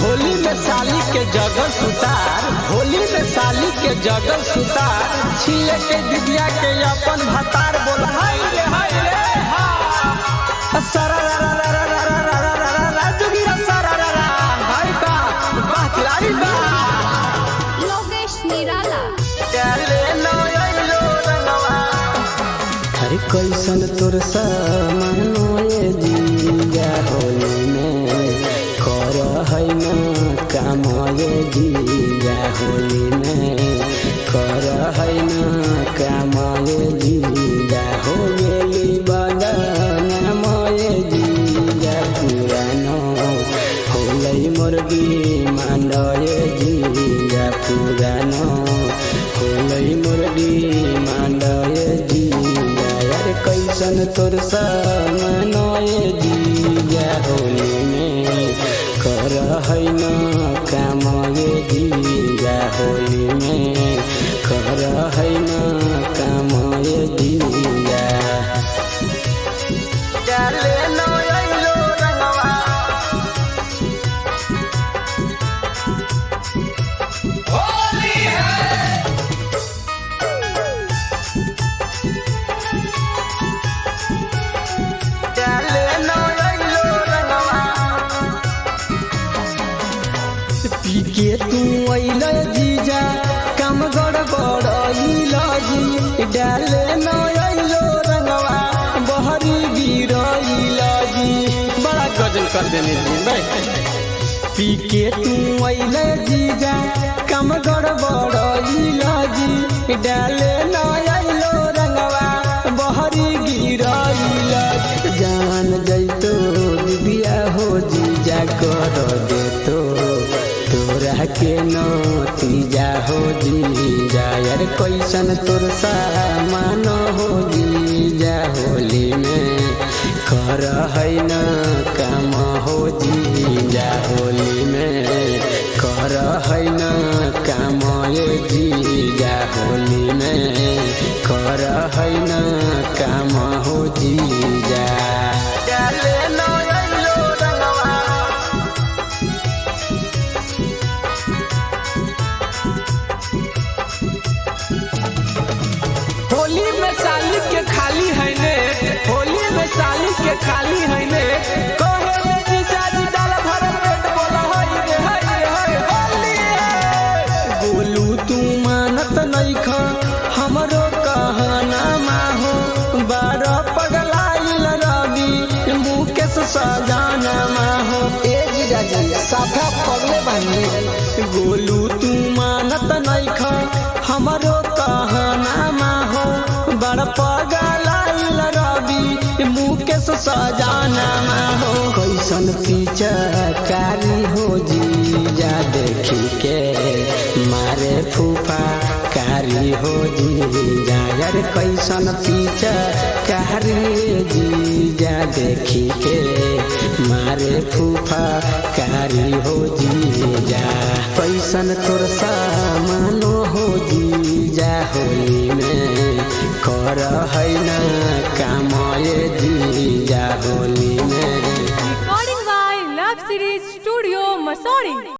होली में साली के जगल सुतार, होली में साली के जगल सुतार, छिले के दिदिया के अपन भतार बोला हाय रे हा सरा रा रा रा रा रा रा रा रा रा जोगिरा सरा रा रा भाई बा बातलाई बा लोकेश निराला चले नो आइलो रंगवा हर कैसन तोर सामनो ये जिया होली में कर है ना काम ये जिया होली में कर है ना काम ये जिया होली बदना मोये जिया पुरानो होलै मुर्गी मांडये जिया पुरानो होलै मुर्गी मांडये जिया यार कैसन तोर सामनो ये जिया होली में कर है ना काम ये जिया होली में कर है ना काम ये जिया चले नो आइलो रंगवा होली है चले नो आइलो रंगवा पी के तू आइल जीजा काम गड़बड़ाइल जी डाले न आइलो रंगवा बहरी गिरइल जी बड़ा गजल कर देने जी भाई पी के तू आइल जीजा काम गड़बड़ाइल जी डाले न आइलो रंगवा बहरी गिरइल जान जैतो दिया हो जीजा कर देतो तोरा के नतीजा हो जीजा यार कैसन तोर सामान हो जीजा होली में कर है ना काम हो जीजा होली में कर है ना काम ये जीजा होली में कर है ना काम हो जीजा चले नो आइलो रंगवा होली में साली के खाली है ने होली में साली के खाली है ने कहे रे जीजा जी डाल भर पेट बोला हाय रे होली है बोलू तू मानत नहीं खा हमरो कहना माहो बारह पगलाइल रवि मुकेश सजाना माहो ए जीजा जी साफा पगले बानी गोलू तू मानत नहीं खा हमरो कहना माहो बड़ पगलाइल रवि मुकेश सजाना माहो कैसन पीछा कारी हो जीजा देखी के मारे फूफा कारी हो जीजा यार कैसन पीछा कारी जीजा देखी के मारे फूफा कारी हो जीजा कैसन तोर सामानो हो जीजा होली में कर है ना काम ये जीजा होली में recording by Love Series Studio Masori।